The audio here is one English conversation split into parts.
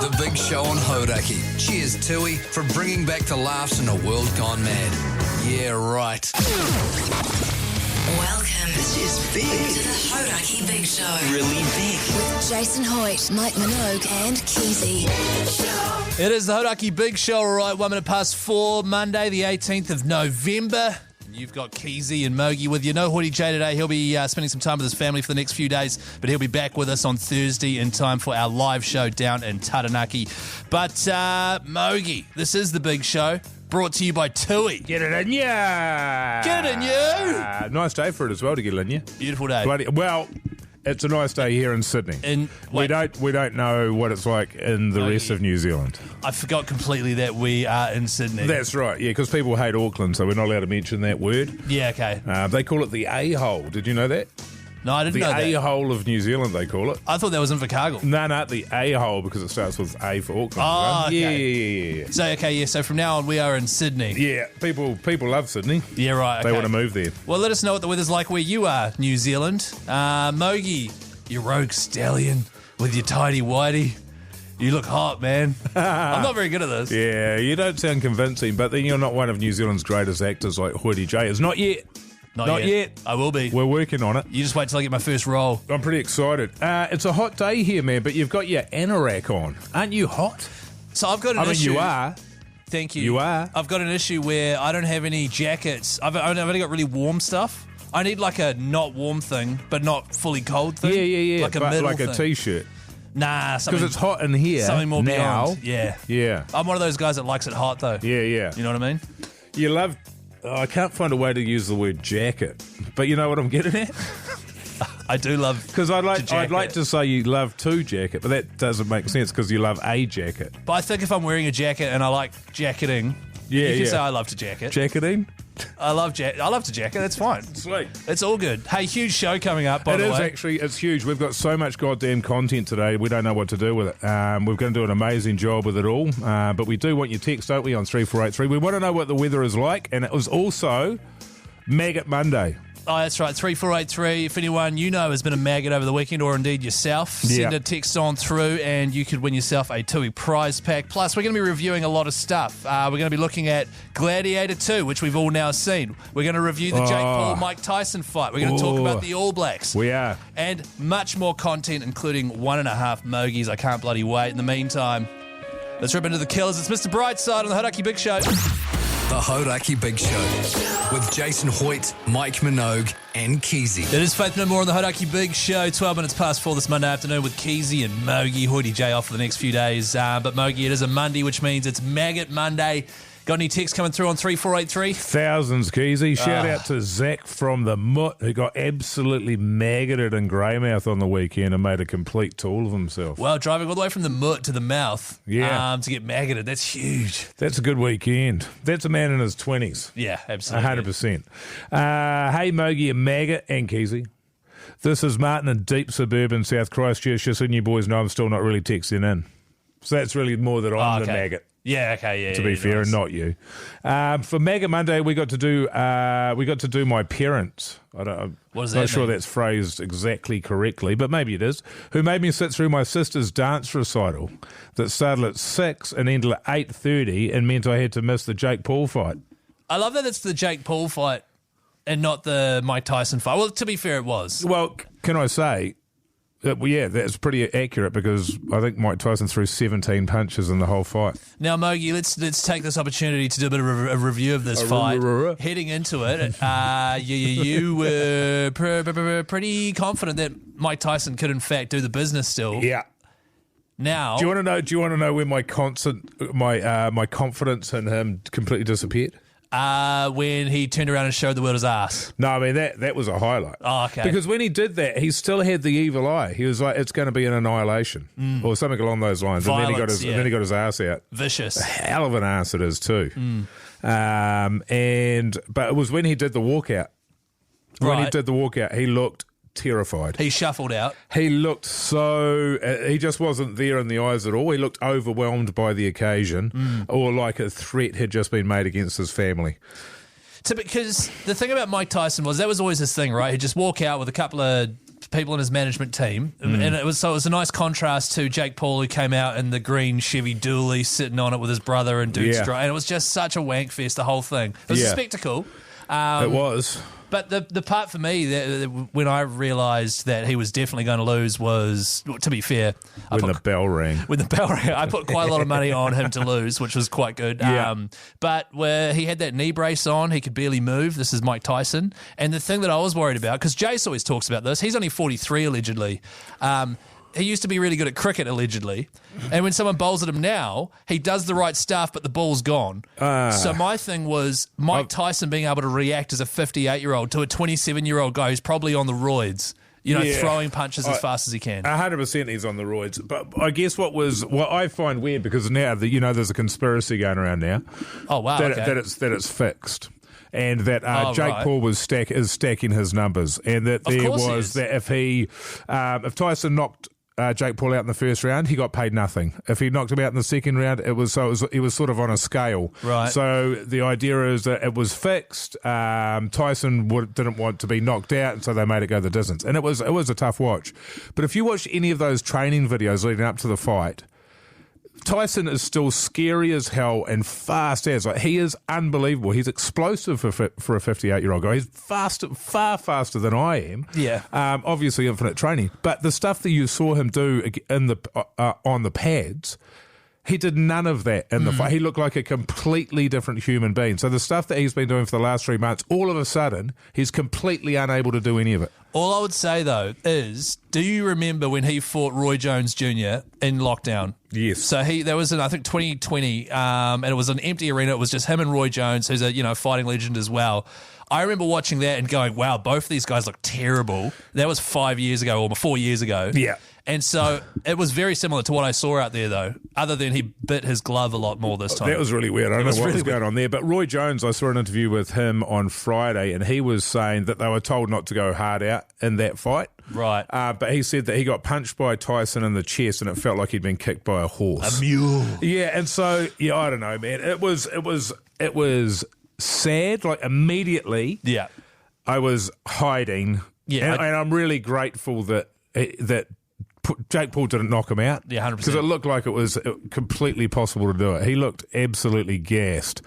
The Big Show on Hauraki. Cheers, Tui, for bringing back the laughs in a world gone mad. Yeah, right. Welcome. This is big. To the Hauraki Big Show. Really big. With Jason Hoyt, Mike Minogue and Keezy. It is the Hauraki Big Show, all right, 1 minute past 4, Monday the 18th of November. You've got Keezy and Mogi with you. No Hoodie J today. He'll be spending some time with his family for the next few days, but he'll be back with us on Thursday in time for our live show down in Taranaki. But Mogi, this is the Big Show, brought to you by Tui. Get it in ya! Get it in you! Nice day for it as well to get it in ya. Beautiful day. Well, it's a nice day here in Sydney. We don't know what it's like in the rest of New Zealand. I forgot completely that we are in Sydney. That's right, yeah, because people hate Auckland, so we're not allowed to mention that word. Yeah, okay. They call it the A-hole. Did you know that? No, I didn't know that. The A-hole of New Zealand, they call it. I thought that was in Invercargill. No, the A-hole, because it starts with A for Auckland. Oh, okay. Yeah. So from now on we are in Sydney. Yeah, people love Sydney. Yeah, right, okay. They want to move there. Well, let us know what the weather's like where you are, New Zealand. Mogi, you rogue stallion with your tidy whitey. You look hot, man. I'm not very good at this. Yeah, you don't sound convincing, but then you're not one of New Zealand's greatest actors like Hoodie J is. Not yet. Not yet. I will be. We're working on it. You just wait till I get my first role. I'm pretty excited. It's a hot day here, man, but you've got your anorak on. Aren't you hot? So I've got an issue. You are. Thank you. You are. I've got an issue where I don't have any jackets. I've only got really warm stuff. I need like a not warm thing, but not fully cold thing. Yeah. Like a middle like thing. a t-shirt. Nah, because it's hot in here. Something more now. beyond. Yeah. I'm one of those guys that likes it hot though. Yeah. You know what I mean? You love. I can't find a way to use the word jacket, but you know what I'm getting at. I do love because I'd like to say you love to jacket, but that doesn't make sense because you love a jacket. But I think if I'm wearing a jacket and I like jacketing, you can say I love to jacket. Jacketing? I love to jacket. That's fine. Sweet. It's all good. Hey, huge show coming up, by the way. It is actually. It's huge. We've got so much goddamn content today. We don't know what to do with it. We're going to do an amazing job with it all. But we do want your text, don't we, on 3483. We want to know what the weather is like. And it was also Maggot Monday. Oh, that's right, 3483. If anyone you know has been a maggot over the weekend, or indeed yourself, send a text on through and you could win yourself a TUI prize pack. Plus, we're going to be reviewing a lot of stuff. We're going to be looking at Gladiator 2, which we've all now seen. We're going to review the Jake Paul-Mike Tyson fight. We're going to talk about the All Blacks. We are. And much more content, including 1.5 Mogies. I can't bloody wait. In the meantime, let's rip into the killers. It's Mr. Brightside on the Hauraki Big Show. The Hauraki Big Show with Jason Hoyt, Mike Minogue and Keezy. It is Faith No More on the Hauraki Big Show. 12 minutes past 4 this Monday afternoon with Keezy and Mogi. Hoodie J off for the next few days. But Mogi, it is a Monday, which means it's Maggot Monday. Got any texts coming through on 3483? Thousands, Keezy. Shout out to Zach from the Mutt, who got absolutely maggoted in Greymouth on the weekend and made a complete tool of himself. Well, driving all the way from the Mutt to the Mouth to get maggoted, that's huge. That's a good weekend. That's a man in his 20s. Yeah, absolutely. 100%. Hey, Mogi and Maggot and Keezy. This is Martin in deep suburban South Christchurch. Just so you boys know I'm still not really texting in. So that's really more that I'm the maggot. Yeah, okay, yeah. To be fair, and not you. For Maggot Monday, we got to do my parents. I'm not sure that's phrased exactly correctly, but maybe it is. Who made me sit through my sister's dance recital that started at 6 and ended at 8:30, and meant I had to miss the Jake Paul fight. I love that it's the Jake Paul fight and not the Mike Tyson fight. Well, to be fair, it was. Well, can I say? That's pretty accurate because I think Mike Tyson threw 17 punches in the whole fight. Now, Mogi, let's take this opportunity to do a bit of a review of this fight. Heading into it, you were pretty confident that Mike Tyson could, in fact, do the business still. Yeah. Now, do you want to know when my confidence in him completely disappeared? When he turned around and showed the world his ass. No, I mean, that was a highlight. Oh, okay. Because when he did that, he still had the evil eye. He was like, it's going to be an annihilation. Or something along those lines. Violence, and then he got his ass out. Vicious. A hell of an ass it is too. But it was when he did the walkout. When he did the walkout, he looked terrified. He shuffled out. He looked so... he just wasn't there in the eyes at all. He looked overwhelmed by the occasion, or like a threat had just been made against his family. Because the thing about Mike Tyson was that was always his thing, right? He'd just walk out with a couple of people in his management team, and it was a nice contrast to Jake Paul, who came out in the green Chevy Dually, sitting on it with his brother and dudes, and it was just such a wank fest. The whole thing. It was a spectacle. It was. But the part for me when I realised that he was definitely going to lose was, to be fair, when the bell rang. I put quite a lot of money on him to lose, which was quite good. Yeah. But where he had that knee brace on, he could barely move. This is Mike Tyson. And the thing that I was worried about, because Jace always talks about this, he's only 43 allegedly. He used to be really good at cricket, allegedly. And when someone bowls at him now, he does the right stuff, but the ball's gone. So my thing was Mike Tyson being able to react as a 58-year-old to a 27-year-old guy who's probably on the roids, throwing punches as fast as he can. 100% he's on the roids. But I guess what I find weird, because now, there's a conspiracy going around now. Oh, wow. That it's fixed. And that Jake Paul is stacking his numbers, and that if Tyson knocked Jake Paul out in the first round, he got paid nothing. If he knocked him out in the second round, he was sort of on a scale. Right. So the idea is that it was fixed. Tyson didn't want to be knocked out, and so they made it go the distance. And it was a tough watch. But if you watch any of those training videos leading up to the fight, Tyson is still scary as hell and fast as. He is unbelievable. He's explosive for a 58-year-old guy. He's far faster than I am. Yeah. Obviously, infinite training. But the stuff that you saw him do on the pads, he did none of that in the fight. He looked like a completely different human being. So the stuff that he's been doing for the last 3 months, all of a sudden, he's completely unable to do any of it. All I would say, though, is, do you remember when he fought Roy Jones Jr. in lockdown? Yes. So there was in, I think, 2020, and it was an empty arena. It was just him and Roy Jones, who's a fighting legend as well. I remember watching that and going, wow, both of these guys look terrible. That was 5 years ago or 4 years ago. Yeah. And so it was very similar to what I saw out there, though, other than he bit his glove a lot more this time. That was really weird. I don't know what was going on there. But Roy Jones, I saw an interview with him on Friday, and he was saying that they were told not to go hard out in that fight. Right. But he said that he got punched by Tyson in the chest, and it felt like he'd been kicked by a horse. A mule. Yeah, and so, I don't know, man. It was sad. Like, immediately, I was hiding. Yeah. And I'm really grateful that Jake Paul didn't knock him out. Yeah, 100%. Because it looked like it was completely possible to do it. He looked absolutely gassed.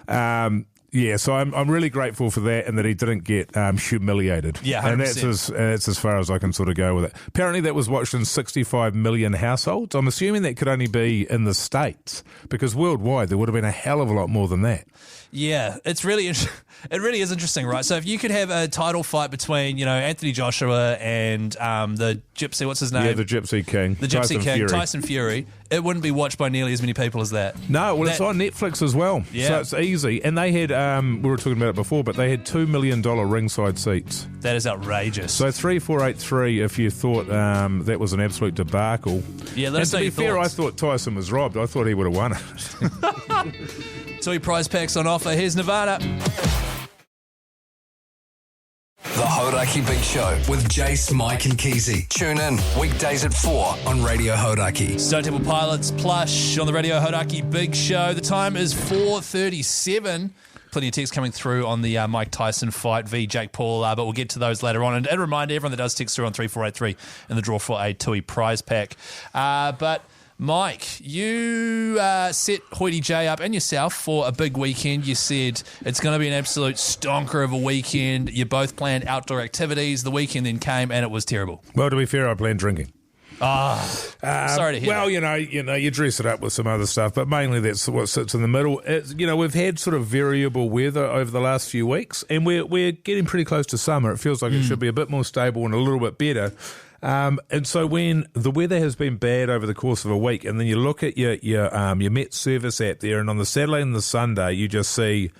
So I'm really grateful for that, and that he didn't get humiliated. Yeah, 100%. And that's as far as I can sort of go with it. Apparently that was watched in 65 million households. I'm assuming that could only be in the States, because worldwide there would have been a hell of a lot more than that. Yeah, it really is interesting, right? So if you could have a title fight between, Anthony Joshua and the Gypsy, what's his name? Yeah, the Gypsy King. The Gypsy King, Tyson Fury. It wouldn't be watched by nearly as many people as that. No, it's on Netflix as well. Yeah. So it's easy. And they had, we were talking about it before, but they had $2 million ringside seats. That is outrageous. So 3483, if you thought that was an absolute debacle. Yeah, let us know your thoughts. To be fair, I thought Tyson was robbed. I thought he would have won it. Toy prize packs on offer. Here's Nirvana. The Hauraki Big Show with Jace, Mike and Keezy. Tune in weekdays at 4 on Radio Hauraki. Stone Temple Pilots plush on the Radio Hauraki Big Show. The time is 4:37. Plenty of texts coming through on the Mike Tyson fight v Jake Paul, but we'll get to those later on. And a reminder, everyone that does text through on 3483 in the draw for a Tui prize pack. But Mike, you set Hoity J up and yourself for a big weekend. You said it's going to be an absolute stonker of a weekend. You both planned outdoor activities. The weekend then came and it was terrible. Well, to be fair, I planned drinking. Sorry to hear well, that. you dress it up with some other stuff, but mainly that's what sits in the middle. We've had sort of variable weather over the last few weeks, and we're getting pretty close to summer. It feels like it should be a bit more stable and a little bit better. And so when the weather has been bad over the course of a week, and then you look at your Met service app there, and on the Saturday and the Sunday, you just see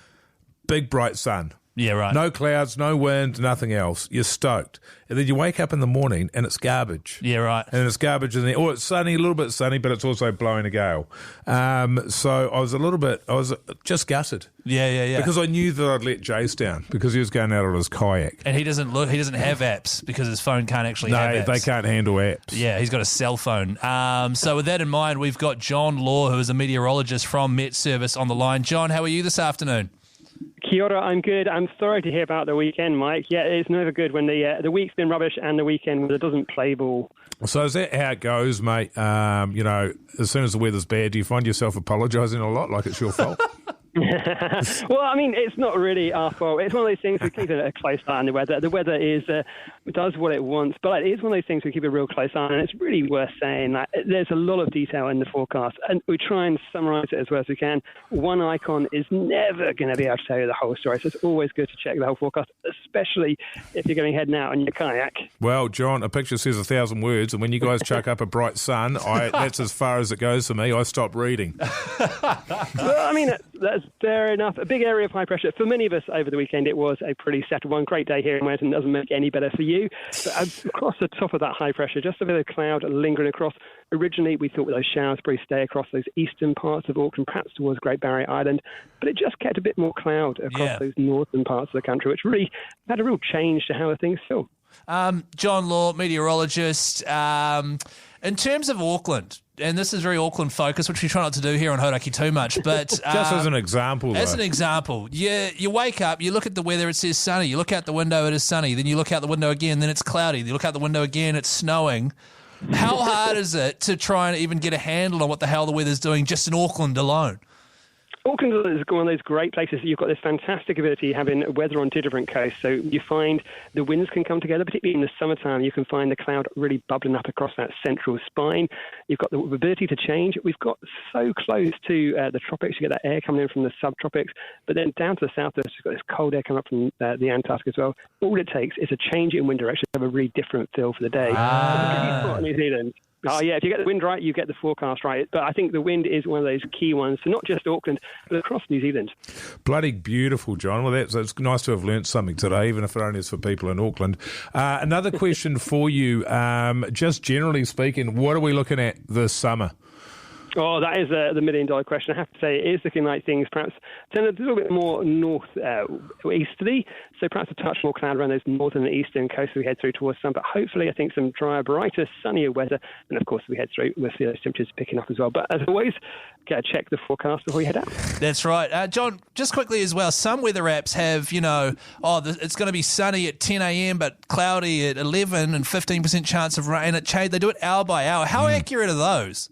big bright sun. Yeah, right. No clouds, no wind, nothing else. You're stoked. And then you wake up in the morning and it's garbage. Yeah, right. And it's garbage in there. Or it's sunny, a little bit sunny, but it's also blowing a gale. So I was just gutted. Yeah. Because I knew that I'd let Jace down because he was going out on his kayak. And he doesn't have apps because his phone can't actually have apps. No, they can't handle apps. Yeah, he's got a cell phone. So with that in mind, we've got John Law, who is a meteorologist from Met Service on the line. John, how are you this afternoon? Kia ora, I'm good. I'm sorry to hear about the weekend, Mike. Yeah, it's never good when the week's been rubbish and the weekend when it doesn't play ball. So is that how it goes, mate? As soon as the weather's bad, do you find yourself apologising a lot, like it's your fault? Well, I mean, it's not really our fault. It's one of those things we keep a close eye on the weather. The weather does what it wants, but it is one of those things we keep a real close eye on, and it's really worth saying. Like, there's a lot of detail in the forecast, and we try and summarise it as well as we can. One icon is never going to be able to tell you the whole story, so it's always good to check the whole forecast, especially if you're going heading out on your kayak. Well, John, a picture says 1,000 words, and when you guys chuck up a bright sun, that's as far as it goes for me. I stop reading. Well, I mean, that's fair enough. A big area of high pressure. For many of us over the weekend, it was a pretty settled one. Great day here in Wellington. Doesn't make it any better for you. But across the top of that high pressure, just a bit of cloud lingering across. Originally, we thought those showers probably stay across those eastern parts of Auckland, perhaps towards Great Barrier Island. But it just kept a bit more cloud across those northern parts of the country, which really had a real change to how things feel. John Law, meteorologist. In terms of Auckland, and this is very Auckland focused, which we try not to do here on Hauraki too much, but just as an example, though. As an example, you wake up, you look at the weather, it says sunny. You look out the window, it is sunny. Then you look out the window again, then it's cloudy. You look out the window again, it's snowing. How hard is it to try and even get a handle on what the hell the weather's doing just in Auckland alone? Auckland is one of those great places. You've got this fantastic ability having weather on two different coasts. So you find the winds can come together, particularly in the summertime. You can find the cloud really bubbling up across that central spine. You've got the ability to change. We've got so close to the tropics. You get that air coming in from the subtropics. But then down to the south, you've got this cold air coming up from the Antarctic as well. All it takes is a change in wind direction to have a really different feel for the day. New Zealand. Oh, yeah, if you get the wind right, you get the forecast right. But I think the wind is one of those key ones, so not just Auckland, but across New Zealand. Bloody beautiful, John. Well, it's nice to have learnt something today, even if it only is for people in Auckland. Another question for you, just generally speaking, what are we looking at this summer? Oh, that is the million-dollar question. I have to say, it is looking like things perhaps turn a little bit more north-easterly, so perhaps a touch more cloud around those northern and eastern coasts as we head through towards sun. But hopefully, I think some drier, brighter, sunnier weather. And, of course, as we head through, we'll see those temperatures picking up as well. But, as always, check the forecast before you head out. That's right. John, just quickly as well, some weather apps have, it's going to be sunny at 10 a.m. but cloudy at 11 and 15% chance of rain. They do it hour by hour. How accurate are those?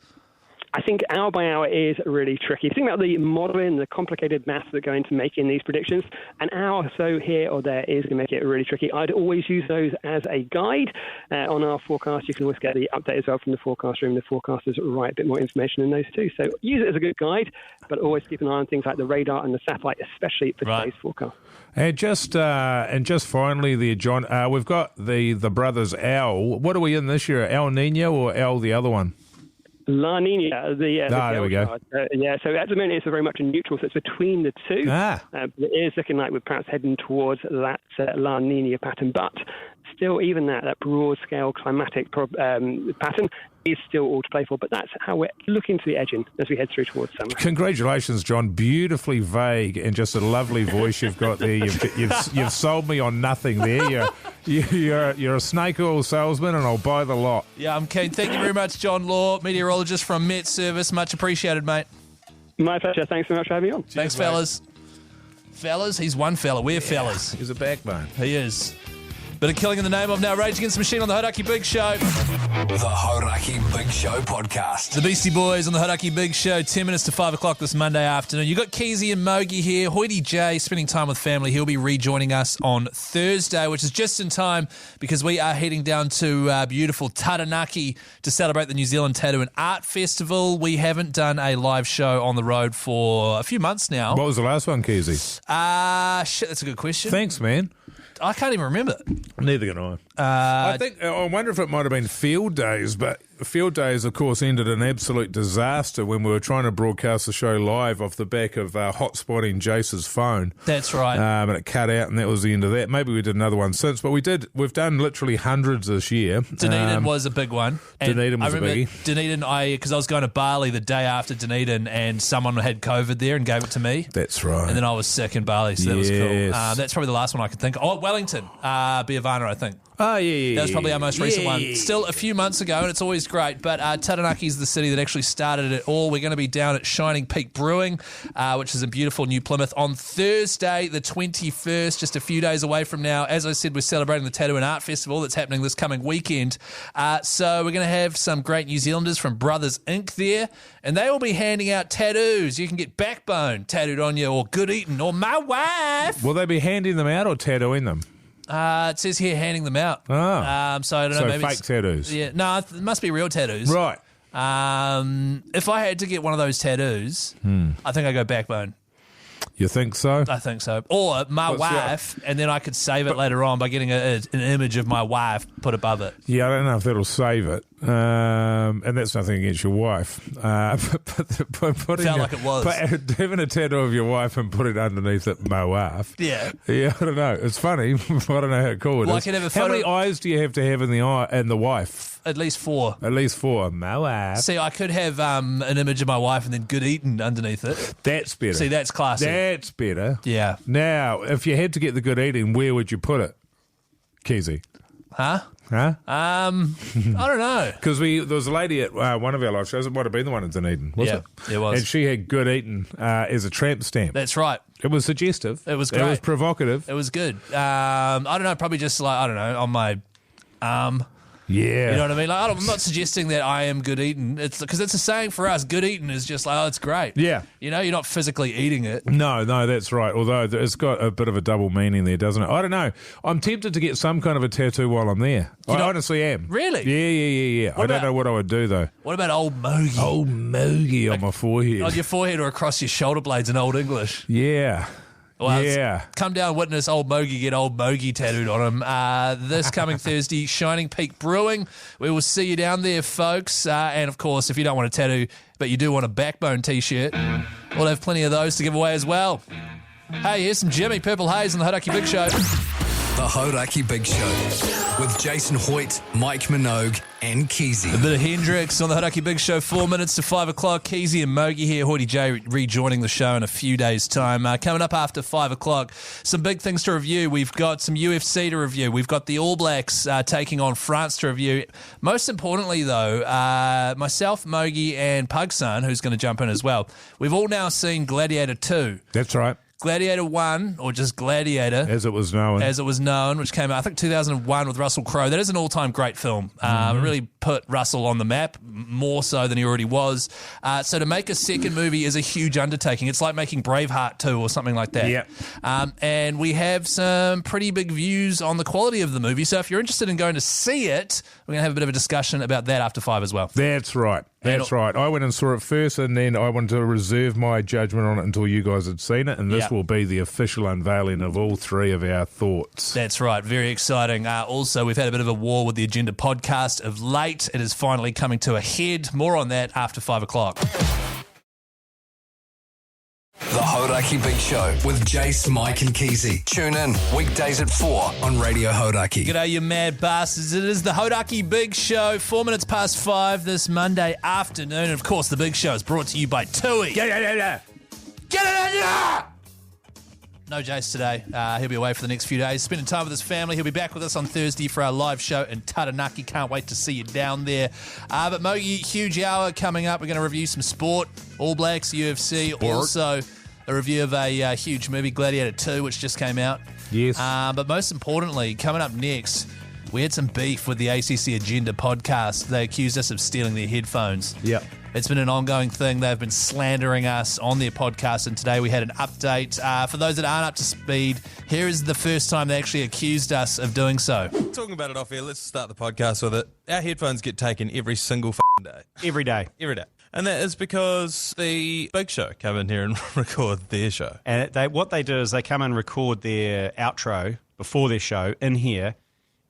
I think hour by hour is really tricky. Think about the modelling, the complicated maths that go into making these predictions. An hour or so here or there is going to make it really tricky. I'd always use those as a guide. On our forecast, you can always get the update as well from the forecast room. The forecasters write a bit more information in those too. So use it as a good guide, but always keep an eye on things like the radar and the satellite, especially for today's forecast. And just finally there, John, we've got the brothers Al. What are we in this year, El Nino or El the other one? La Nina. There we go. So at the moment it's very much a neutral, so it's between the two. It is looking like we're perhaps heading towards that La Nina pattern, but still even that broad-scale climatic pattern is still all to play for, but that's how we're looking to the edging as we head through towards summer. Congratulations, John. Beautifully vague and just a lovely voice you've got there. You've sold me on nothing there. You're a snake oil salesman, and I'll buy the lot. Yeah, I'm keen. Thank you very much, John Law, meteorologist from Met Service. Much appreciated, mate. My pleasure. Thanks so much for having me on. Thanks, fellas. Fellas, he's one fella. We're fellas. He's a backbone. He is. Bit of killing in the name of now. Rage Against the Machine on the Hauraki Big Show. The Hauraki Big Show podcast. The Beastie Boys on the Hauraki Big Show, 10 minutes to 5 o'clock this Monday afternoon. You got Keezy and Mogi here. Hoity J spending time with family. He'll be rejoining us on Thursday, which is just in time because we are heading down to beautiful Taranaki to celebrate the New Zealand Tattoo and Art Festival. We haven't done a live show on the road for a few months now. What was the last one, Keezy? Shit, that's a good question. Thanks, man. I can't even remember. Neither can I. I wonder if it might have been Field Days, but Field Days, of course, ended in absolute disaster when we were trying to broadcast the show live off the back of hotspotting Jace's phone. That's right. And it cut out, and that was the end of that. Maybe we did another one since, but we've done literally hundreds this year. Dunedin was a big one. Dunedin was a biggie. Dunedin, because I was going to Bali the day after Dunedin, and someone had COVID there and gave it to me. That's right. And then I was sick in Bali, so that was cool. That's probably the last one I could think of. Oh, Wellington, Biavana, I think. Oh, yeah. That was probably our most recent one. Yeah. Still a few months ago, and it's always great. But Taranaki is the city that actually started it all. We're going to be down at Shining Peak Brewing, which is in beautiful New Plymouth, on Thursday, the 21st, just a few days away from now. As I said, we're celebrating the Tattoo and Art Festival that's happening this coming weekend. So we're going to have some great New Zealanders from Brothers Inc. there, and they will be handing out tattoos. You can get Backbone tattooed on you, or Good Eating, or My Wife. Will they be handing them out or tattooing them? It says here handing them out. Oh. So I don't know. So maybe fake tattoos. Yeah, no, it must be real tattoos. Right. If I had to get one of those tattoos, I think I'd go Backbone. You think so? I think so. Or My Wife, and then I could save it later on by getting an image of my wife put above it. Yeah, I don't know if that'll save it. And that's nothing against your wife. But putting Felt like it was. But having a tattoo of your wife and put it underneath it, my wife. Yeah. Yeah, I don't know. It's funny. I don't know how cool it Well, is. I can have a How photo- many eyes do you have to have in the eye and the wife? At least 4. At least 4. My wife. See, I could have an image of my wife and then Good Eating underneath it. That's better. See, that's classy. That's better. Yeah. Now, if you had to get the good eating, where would you put it? Keezy. Huh? Huh? I don't know. Because there was a lady at one of our live shows, it might have been the one in Dunedin, wasn't Yeah, it was. And she had good eating as a tramp stamp. That's right. It was suggestive. It was great. It was provocative. It was good. I don't know, probably just like, I don't know, on my arm. Yeah. You know what I mean? Like, I'm not suggesting that I am good eating. It's because it's a saying for us. Good eating is just like, oh, it's great. Yeah. You know, you're not physically eating it. No, that's right. Although it's got a bit of a double meaning there, doesn't it? I don't know. I'm tempted to get some kind of a tattoo while I'm there. I honestly am. Really? Yeah. I don't know what I would do, though. What about old Mogi? Old Mogi on my forehead. On your forehead or across your shoulder blades in Old English. Yeah. Well, yeah. Come down and witness old Mogi get old Mogi tattooed on him. This coming Thursday, Shining Peak Brewing. We will see you down there, folks. And, of course, if you don't want a tattoo, but you do want a Backbone T-shirt, we'll have plenty of those to give away as well. Hey, here's some Jimmy Purple Haze on the Hauraki Big Show. The Hauraki Big Show with Jason Hoyt, Mike Minogue, and Keezy. A bit of Hendrix on the Hauraki Big Show, 4 minutes to 5 o'clock. Keezy and Mogi here. Hoyty J rejoining the show in a few days' time. Coming up after 5 o'clock, some big things to review. We've got some UFC to review. We've got the All Blacks taking on France to review. Most importantly, though, myself, Mogi, and Pugson, who's going to jump in as well, we've all now seen Gladiator 2. That's right. Gladiator 1, or just Gladiator, As it was known. which came out, I think, 2001 with Russell Crowe. That is an all-time great film. It really put Russell on the map, more so than he already was. So to make a second movie is a huge undertaking. It's like making Braveheart 2 or something like that. Yeah. And we have some pretty big views on the quality of the movie. So if you're interested in going to see it, we're going to have a bit of a discussion about that after 5 as well. That's right. That's right. I went and saw it first, and then I wanted to reserve my judgment on it until you guys had seen it, and this will be the official unveiling of all 3 of our thoughts. That's right. Very exciting. Also, we've had a bit of a war with the Agenda podcast of late. It is finally coming to a head. More on that after 5 o'clock. The Hauraki Big Show with Jace, Mike, and Keezy. Tune in weekdays at 4 on Radio Hauraki. G'day, you mad bastards. It is the Hauraki Big Show, 4 minutes past 5 this Monday afternoon. And, of course, the Big Show is brought to you by Tui. Get it in here! No Jace today. He'll be away for the next few days, spending time with his family. He'll be back with us on Thursday for our live show in Taranaki. Can't wait to see you down there. But Mogi, huge hour coming up. We're going to review some sport, All Blacks, UFC, also a review of a huge movie, Gladiator 2, which just came out. Yes. But most importantly, coming up next, we had some beef with the ACC Agenda podcast. They accused us of stealing their headphones. Yep. It's been an ongoing thing. They've been slandering us on their podcast, and today we had an update. For those that aren't up to speed, here is the first time they actually accused us of doing so. Talking about it off air, let's start the podcast with it. Our headphones get taken every single f***ing day. Every day. Every day. And that is because the Big Show come in here and record their show. And what they do is they come and record their outro before their show in here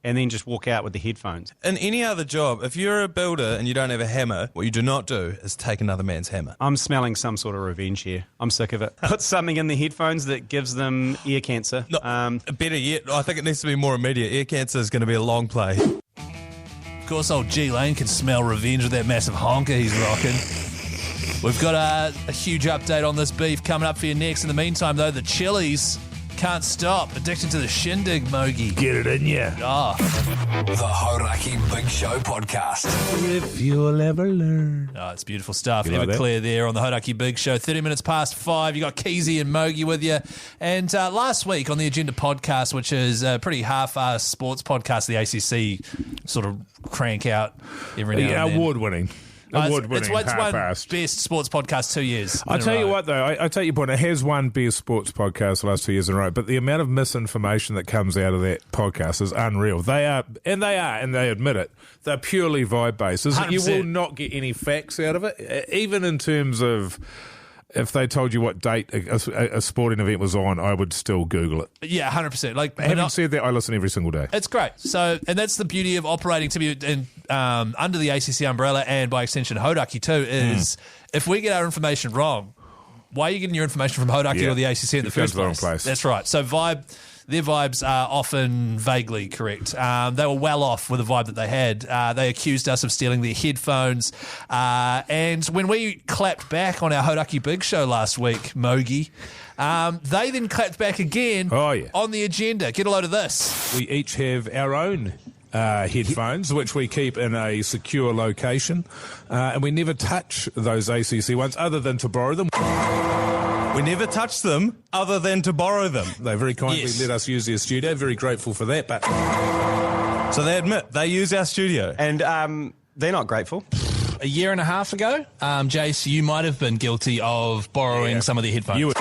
and then just walk out with the headphones. In any other job, if you're a builder and you don't have a hammer, what you do not do is take another man's hammer. I'm smelling some sort of revenge here. I'm sick of it. Put something in the headphones that gives them ear cancer. No, better yet, I think it needs to be more immediate. Ear cancer is going to be a long play. Of course, old G Lane can smell revenge with that massive honker he's rocking. We've got a huge update on this beef coming up for you next. In the meantime, though, the Chili's Can't stop. Addicted to the shindig, Mogi. Get it in ya. Oh. The Hauraki Big Show podcast. If you'll ever learn. Oh, it's beautiful stuff. You like Everclear there on the Hauraki Big Show. 30 minutes past 5. You got Keezy and Mogi with you. And last week on the Agenda podcast, which is a pretty half-assed sports podcast, the ACC sort of crank out every now and then. Award-winning. It's won best sports podcast 2 years. I tell you what, though, I take your point. It has won best sports podcast the last 2 years in a row, but the amount of misinformation that comes out of that podcast is unreal. They admit it. They're purely vibe based. You will not get any facts out of it, even in terms of. If they told you what date a sporting event was on, I would still Google it. Yeah, 100%. Having said that, I listen every single day. It's great. So, and that's the beauty of operating to be under the ACC umbrella and by extension Hauraki too. Is if we get our information wrong, why are you getting your information from Hauraki or the ACC in the first place? Wrong place? That's right. So their vibes are often vaguely correct. They were well off with the vibe that they had. They accused us of stealing their headphones. And when we clapped back on our Hauraki Big Show last week, Mogi, they then clapped back again on the agenda. Get a load of this. We each have our own headphones, which we keep in a secure location. And we never touch those ACC ones other than to borrow them. We never touch them other than to borrow them. They very kindly let us use their studio. Very grateful for that. But so they admit they use our studio. And they're not grateful. A year and a half ago, Jace, you might have been guilty of borrowing some of their headphones.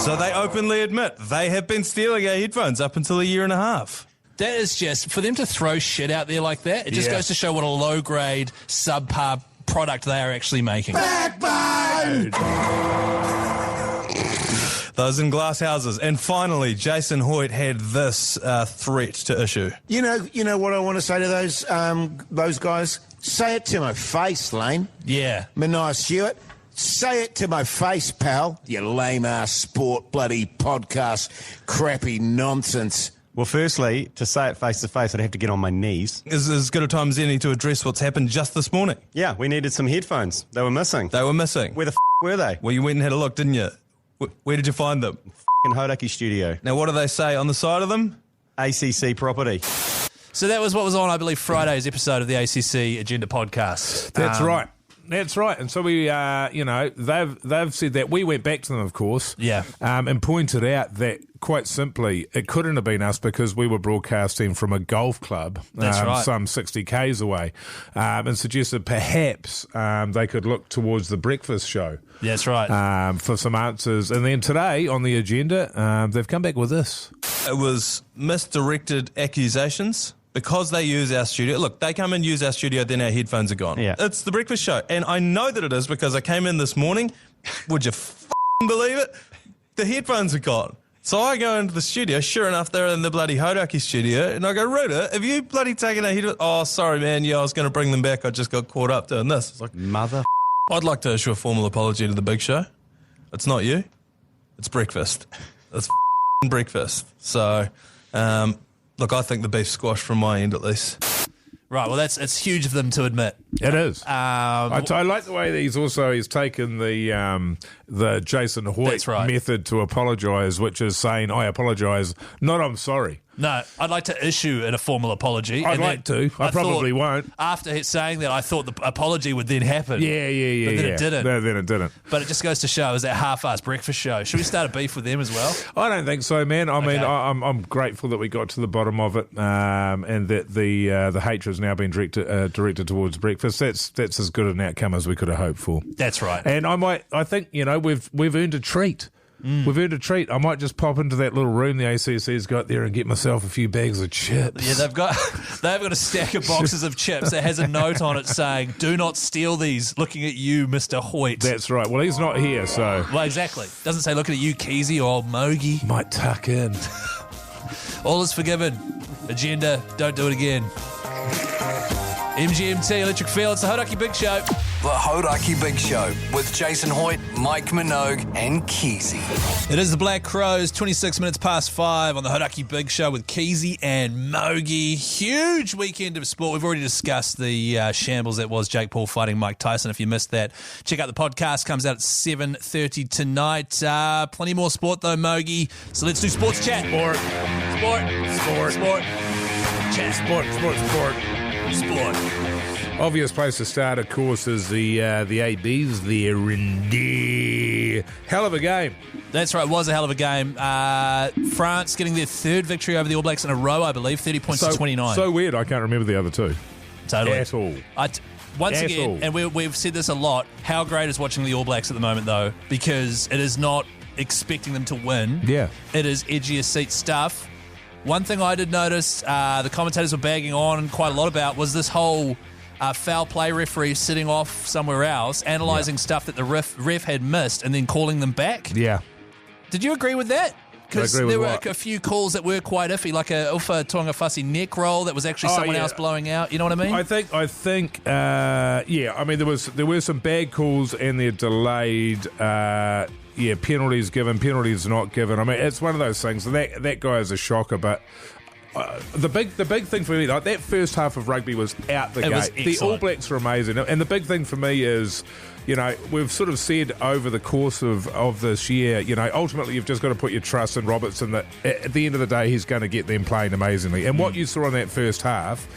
So they openly admit they have been stealing our headphones up until a year and a half. That is just, for them to throw shit out there like that, it just goes to show what a low-grade, subpar product they are actually making. Backbone! Those in glass houses. And finally, Jason Hoyt had this threat to issue. You know what I want to say to those guys? Say it to my face, Lane. Yeah. Menai Stewart. Say it to my face, pal. You lame-ass sport bloody podcast crappy nonsense. Well, firstly, to say it face-to-face, I'd have to get on my knees. Is as good a time as any to address what's happened just this morning. Yeah, we needed some headphones. They were missing. They were missing. Where the were they? Well, you went and had a look, didn't you? Where did you find them? In Hauraki studio. Now, what do they say on the side of them? ACC property. So that was what was on, I believe, Friday's episode of the ACC Agenda podcast. That's right. That's right. And so we, they've said that. We went back to them, of course. Yeah. And pointed out that, quite simply, it couldn't have been us because we were broadcasting from a golf club. That's right. Some 60 Ks away. And suggested perhaps they could look towards the breakfast show. That's right. For some answers. And then today on the agenda, they've come back with this. It was misdirected accusations. Because they use our studio. Look, they come and use our studio, then our headphones are gone. Yeah. It's the breakfast show. And I know that it is because I came in this morning. Would you believe it? The headphones are gone. So I go into the studio. Sure enough, they're in the bloody Hauraki studio. And I go, Ruta, have you bloody taken our headphones? Oh, sorry, man. Yeah, I was going to bring them back. I just got caught up doing this. It's like, Mother. I'd like to issue a formal apology to the big show. It's not you. It's breakfast. It's breakfast. So, look, I think the beef's squashed from my end at least. Right, well, it's huge of them to admit. It is. I like the way that he's taken the Jason Hoyt method to apologise, which is saying, I apologise, not I'm sorry. No, I'd like to issue a formal apology. I'd like to. I probably won't. After saying that, I thought the apology would then happen. Yeah. But then it didn't. No, then it didn't. But it just goes to show, it was that half-assed breakfast show. Should we start a beef with them as well? I don't think so, man. I mean, I'm grateful that we got to the bottom of it, and that the hatred's now been directed towards breakfast. That's as good an outcome as we could have hoped for. That's right. And I think we've earned a treat. We've earned a treat. I might just pop into that little room the ACC's got there and get myself a few bags of chips. Yeah, they've got a stack of boxes of chips that has a note on it saying, "Do not steal these." Looking at you, Mr. Hoyt. That's right. Well, he's not here, so. Well, exactly. Doesn't say looking at you, Keezy or Mogi. Might tuck in. All is forgiven. Agenda. Don't do it again. MGMT Electric Field. It's the Hauraki Big Show. The Hauraki Big Show with Jason Hoyt, Mike Minogue and Keezy. It is the Black Crows, 26 minutes past 5 on the Hauraki Big Show with Keezy and Mogi. Huge weekend of sport. We've already discussed the shambles that was Jake Paul fighting Mike Tyson. If you missed that, check out the podcast. Comes out at 7:30 tonight. Plenty more sport though, Mogi. So let's do sports chat. Sport. Chat. Sport. Obvious place to start, of course, is the ABs there. Hell of a game. That's right, it was a hell of a game. France getting their third victory over the All Blacks in a row, I believe, 30 points to 29. So weird, I can't remember the other two. Totally. At all. Once again, and we've said this a lot, how great is watching the All Blacks at the moment, though, because it is not expecting them to win. Yeah. It is edgier seat stuff. One thing I did notice the commentators were bagging on quite a lot about was this whole foul play referee sitting off somewhere else, analysing stuff that the ref had missed and then calling them back. Yeah. Did you agree with that? Because there were a few calls that were quite iffy, like a Ufa Tuangafasi neck roll that was actually someone else blowing out. You know what I mean? I think, yeah. I mean, there were some bad calls and they're delayed. Penalties given, penalties not given. I mean, it's one of those things. That guy is a shocker, but. The big thing for me, like that first half of rugby was out the gate. The All Blacks were amazing, and the big thing for me is, we've sort of said over the course of this year, ultimately you've just got to put your trust in Robertson that at the end of the day he's going to get them playing amazingly. And what you saw in that first half,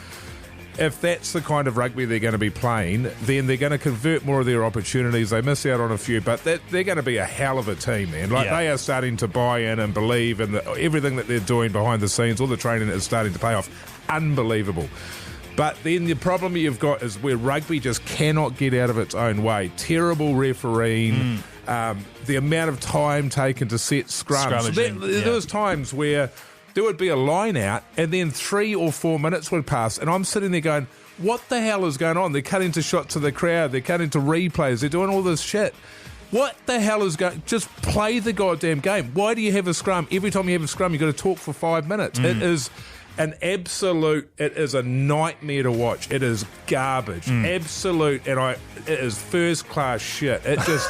if that's the kind of rugby they're going to be playing, then they're going to convert more of their opportunities. They miss out on a few, but they're going to be a hell of a team, man. They are starting to buy in and believe in everything that they're doing behind the scenes. All the training is starting to pay off. Unbelievable. But then the problem you've got is where rugby just cannot get out of its own way. Terrible refereeing, the amount of time taken to set scrums. There was times where there would be a line out and then 3 or 4 minutes would pass and I'm sitting there going, what the hell is going on? They're cutting to shots to the crowd, they're cutting to replays, they're doing all this shit. What the hell is going? Just play the goddamn game. Why do you have a scrum? Every time you have a scrum you've got to talk for 5 minutes. It is it is a nightmare to watch. It is garbage. Absolute, it is first class shit. It just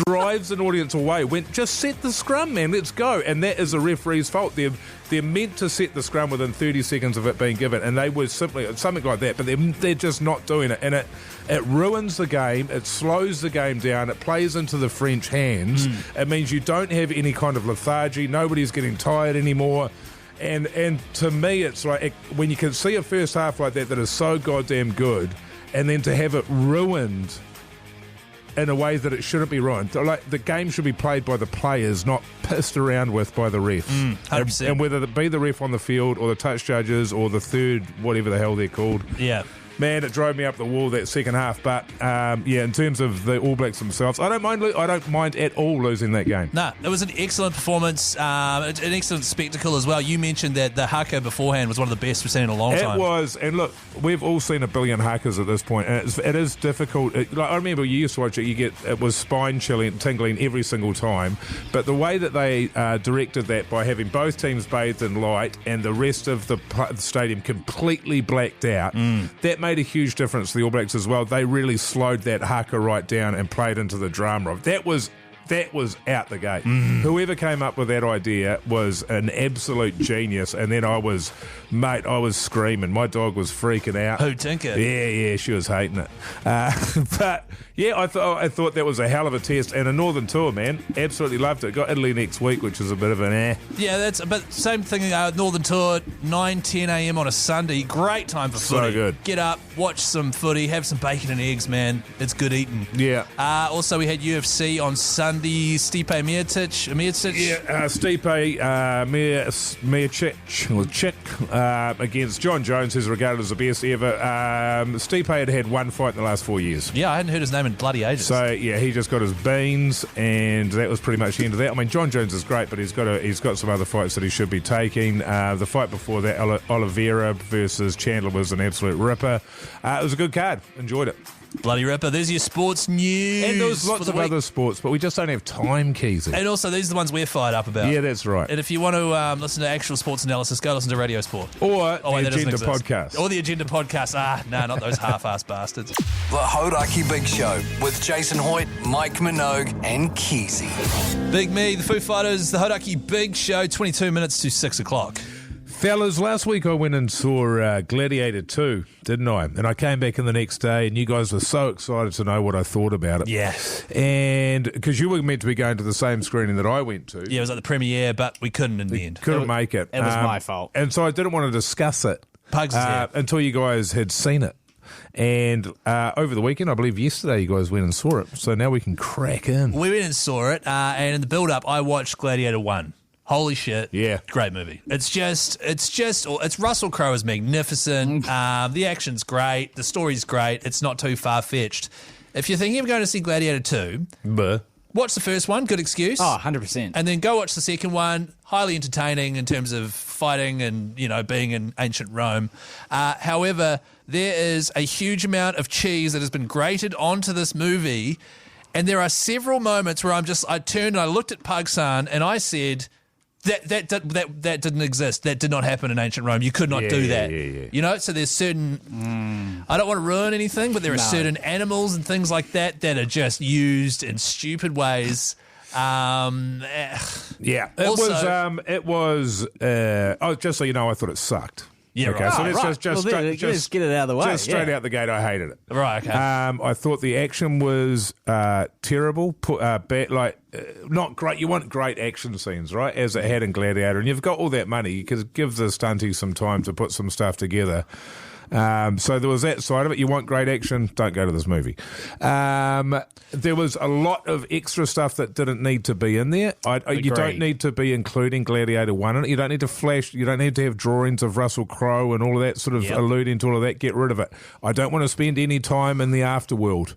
drives an audience away. Just set the scrum, man. Let's go. And that is the referee's fault. They're meant to set the scrum within 30 seconds of it being given, and they were simply something like that. But they're just not doing it, and it ruins the game. It slows the game down. It plays into the French hands. It means you don't have any kind of lethargy. Nobody's getting tired anymore. And to me, it's like when you can see a first half like that is so goddamn good, and then to have it ruined in a way that it shouldn't be ruined. Like the game should be played by the players, not pissed around with by the refs. 100%. And whether it be the ref on the field or the touch judges or the third, whatever the hell they're called. Yeah. Man, it drove me up the wall that second half. But in terms of the All Blacks themselves, I don't mind at all losing that game. Nah, it was an excellent performance, an excellent spectacle as well. You mentioned that the haka beforehand was one of the best we've seen in a long time. It was, and look, we've all seen a billion hakas at this point, and it is difficult. I remember you used to watch it. It was spine tingling every single time. But the way that they directed that by having both teams bathed in light and the rest of the stadium completely blacked out, that made a huge difference to the All Blacks as well. They really slowed that haka right down and played into the drama of that was out the gate. Whoever came up with that idea was an absolute genius. And then I was screaming. My dog was freaking out. Who, Tinker? Yeah, she was hating it. But yeah, I thought that was a hell of a test and a Northern tour, man. Absolutely loved it. Got Italy next week, which is a bit of an Yeah, but same thing. Northern tour, 9-10 a.m. on a Sunday. Great time for footy. So good. Get up, watch some footy, have some bacon and eggs, man. It's good eating. Yeah. Also, we had UFC on Sunday. Stipe Miocic. Yeah, Stipe Miocic against John Jones, who's regarded as the best ever. Stipe had one fight in the last 4 years. Yeah, I hadn't heard his name in bloody ages. So yeah, he just got his beans, and that was pretty much the end of that. I mean, John Jones is great, but he's got some other fights that he should be taking. The fight before that, Oliveira versus Chandler, was an absolute ripper. It was a good card. Enjoyed it. Bloody ripper. There's your sports news. And there's lots of other sports, but we just don't have time, Keezy. And also, these are the ones we're fired up about. Yeah, that's right. And if you want to listen to actual sports analysis, go listen to Radio Sport. Or the Agenda podcast. Or the Agenda podcast. No, not those half-assed bastards. The Hauraki Big Show with Jason Hoyt, Mike Minogue, and Keezy. Big Me, the Foo Fighters, the Hauraki Big Show, 22 minutes to 6 o'clock. Fellas, last week I went and saw Gladiator 2, didn't I? And I came back in the next day and you guys were so excited to know what I thought about it. Yeah. And because you were meant to be going to the same screening that I went to. Yeah, it was at the premiere, but we couldn't in the end. Couldn't make it. It was my fault. And so I didn't want to discuss it Pugs is here. until you guys had seen it. And over the weekend, I believe yesterday, you guys went and saw it. So now we can crack in. We went and saw it, and in the build-up, I watched Gladiator 1. Holy shit. Yeah. Great movie. It's Russell Crowe is magnificent. The action's great. The story's great. It's not too far-fetched. If you're thinking of going to see Gladiator 2, watch the first one, good excuse. Oh, 100%. And then go watch the second one, highly entertaining in terms of fighting and, being in ancient Rome. However, there is a huge amount of cheese that has been grated onto this movie, and there are several moments where I turned and I looked at Pugsan and I said, that didn't exist. That did not happen in ancient Rome. You could not do that. Yeah. So there's certain... I don't want to ruin anything, but there are certain animals and things like that are just used in stupid ways. Yeah. It was... just so you know, I thought it sucked. Yeah, okay, right. so let's just get it out of the way. Just straight out the gate, I hated it. Right, okay. I thought the action was terrible, not great. You want great action scenes, right, as it had in Gladiator, and you've got all that money. You could give the stunties some time to put some stuff together. So there was that side of it. You want great action, don't go to this movie. There was a lot of extra stuff that didn't need to be in there. You don't need to be including Gladiator 1 in it. You don't need to flash, you don't need to have drawings of Russell Crowe and all of that sort of alluding to all of that. Get rid of it. I don't want to spend any time in the afterworld.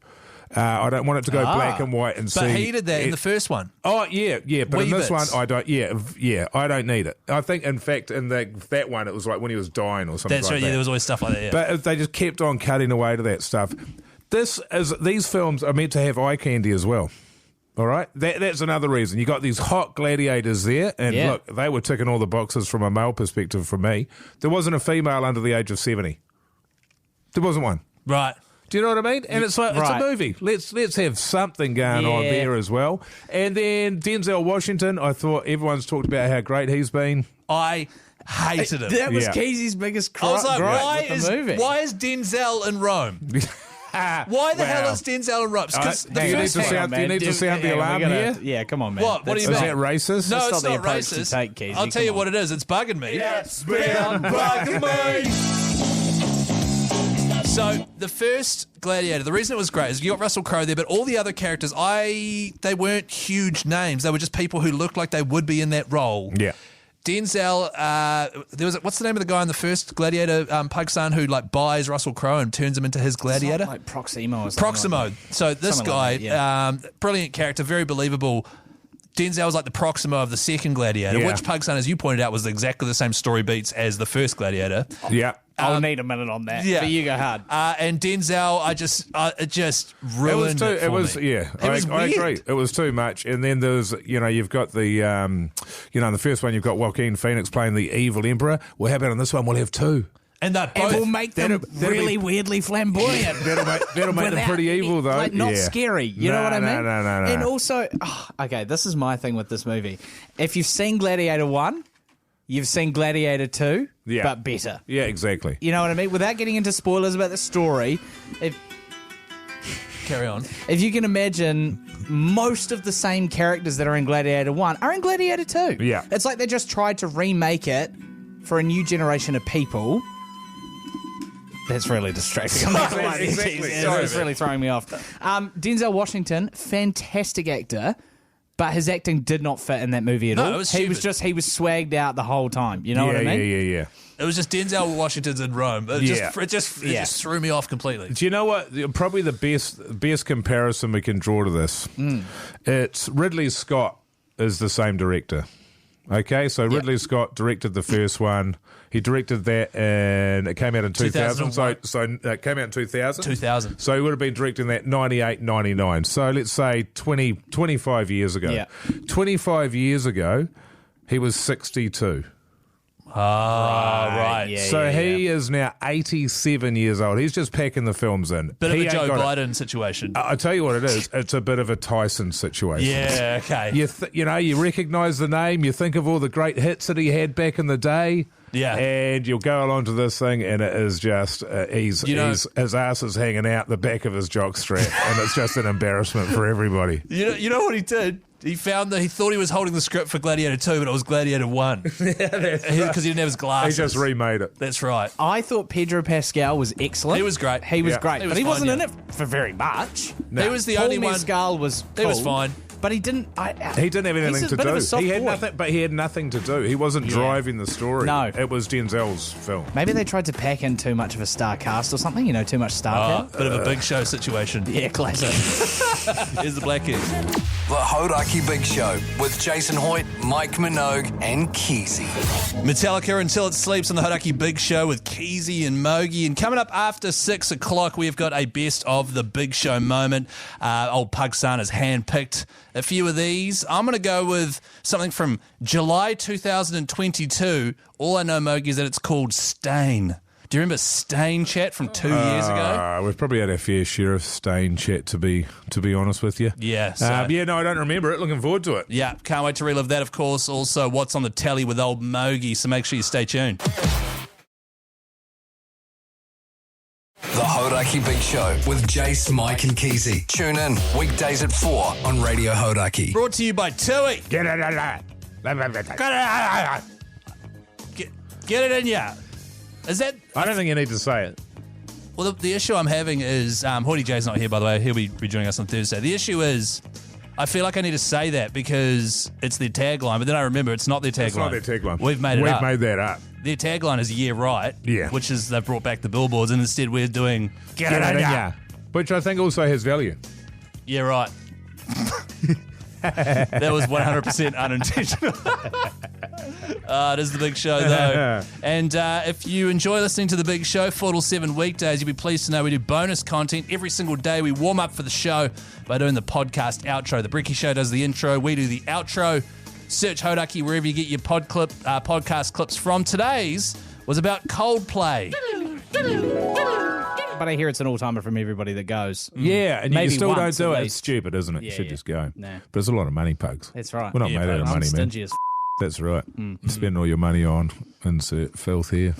I don't want it to go black and white and see. But he did that in the first one. Oh, yeah. But in this one, I don't. Yeah, I don't need it. I think, in fact, in that one, it was like when he was dying or something. That's right. That. Yeah, there was always stuff like that. Yeah. But they just kept on cutting away to that stuff. These films are meant to have eye candy as well. All right, that's another reason. You got these hot gladiators there, and look, they were ticking all the boxes from a male perspective. For me, there wasn't a female under the age of 70. There wasn't one. Right. Do you know what I mean? And it's like it's a movie. Let's have something going on there as well. And then Denzel Washington, I thought everyone's talked about how great he's been. I hated him. That was Keezy's biggest gripe. I was like, why is Denzel in Rome? Why the hell is Denzel in Rome? You need to sound the alarm here. Yeah, come on, man. What do you mean? Is that racist? No, That's it's not not the approach to racist. take, Keezy. I'll tell you what it is. It's bugging me. It's been bugging me. So the first Gladiator, the reason it was great is you got Russell Crowe there, but all the other characters, they weren't huge names. They were just people who looked like they would be in that role. Yeah. Denzel, what's the name of the guy in the first Gladiator, Pugsan, who buys Russell Crowe and turns him into his gladiator? Like Proximo or something. Proximo. Like that. So this Something guy, like that, brilliant character, very believable. Denzel was like the Proximo of the second Gladiator, which Pugsan, as you pointed out, was exactly the same story beats as the first Gladiator. Yeah. I'll need a minute on that. Yeah. But you go hard. And Denzel, it just ruined it for me. I agree. It was too much. And then there's, you've got the, in the first one, you've got Joaquin Phoenix playing the evil emperor. Well, how about on this one, we'll have two. And that will make them really weirdly flamboyant. That'll make them pretty evil, though. Not scary. You know what I mean? No. And also, okay, this is my thing with this movie. If you've seen Gladiator 1, you've seen Gladiator 2, but better. Yeah, exactly. You know what I mean? Without getting into spoilers about the story, carry on. If you can imagine, most of the same characters that are in Gladiator 1 are in Gladiator 2. Yeah. It's like they just tried to remake it for a new generation of people. That's really distracting. Exactly. It's really throwing me off. Denzel Washington, fantastic actor, but his acting did not fit in that movie at all. It was stupid. He was swagged out the whole time. You know what I mean? Yeah. It was just Denzel Washington's in Rome. It just threw me off completely. Do you know what? Probably the best comparison we can draw to this. It's Ridley Scott is the same director. Okay, so Ridley Scott directed the first one. He directed that, and it came out in 2000. 2001. So it came out in 2000? 2000. So he would have been directing that 98, 99. So let's say 25 years ago. Yeah. 25 years ago, he was 62. Right. Yeah, So he is now 87 years old. He's just packing the films in. Bit of He a ain't Joe got it. Biden situation. I tell you what it is. It's a bit of a Tyson situation. Yeah, okay. You recognise the name. You think of all the great hits that he had back in the day. Yeah. And you'll go along to this thing, and it is just his ass is hanging out the back of his jockstrap, and it's just an embarrassment for everybody. You know what he did? He found that he thought he was holding the script for Gladiator 2, but it was Gladiator 1. Because he didn't have his glasses. He just remade it. That's right. I thought Pedro Pascal was excellent. He was great. He was Yeah. great, He was but he fine, wasn't in yeah. it for very much. No. He was the Paul only one. Mescal was He was cool, fine. but he didn't. He didn't have anything he's to a bit of do. a soft He had boy. nothing, but he had nothing to do. He wasn't driving the story. No. It was Denzel's film. Maybe they tried to pack in too much of a star cast or something. Too much star power. Bit of a big show situation. Yeah, classic. Here's the Black Egg. The Hauraki Big Show with Jason Hoyt, Mike Minogue, and Keezy. Metallica Until It Sleeps on the Hauraki Big Show with Keezy and Mogi. And coming up after 6 o'clock, we've got a best of the Big Show moment. Old Pugsan has handpicked a few of these. I'm going to go with something from July 2022. All I know, Mogi, is that it's called Stain. Do you remember Stain chat from 2 years ago? We've probably had our fair share of Stain chat, to be honest with you. Yeah. So, I don't remember it. Looking forward to it. yeah, can't wait to relive that, of course. Also, what's on the telly with old Mogi, so make sure you stay tuned. The Hauraki Big Show with Jace, Mike, and Keezy. Tune in weekdays at 4 on Radio Hauraki. Brought to you by Tui. Get it in ya. Is that... I don't think you need to say it. Well, the issue I'm having is... Hoodie J's not here, by the way. He'll be joining us on Thursday. The issue is... I feel like I need to say that because it's their tagline, but then I remember it's not their tagline. It's not their tagline. We've made it up. We've made that up. Their tagline is "Yeah, right." Yeah. Which is they've brought back the billboards, and instead we're doing "Get it in ya." Which I think also has value. Yeah, right. That was 100% unintentional. It is the Big Show, though. And if you enjoy listening to the Big Show, 4 till 7 weekdays, you'll be pleased to know we do bonus content every single day. We warm up for the show by doing the podcast outro. The Bricky Show does the intro. We do the outro. Search Hauraki wherever you get your podcast clips from. Today's was about Coldplay. But I hear it's an all-timer from everybody that goes. Yeah, and Maybe you still don't once do at it. least. It's stupid, isn't it? Yeah, You should yeah. just go. Nah. But there's a lot of money, Pugs. That's right. We're not Yeah, made out of I'm money, man. stingy as That's right. Spend all your money on insert filth here.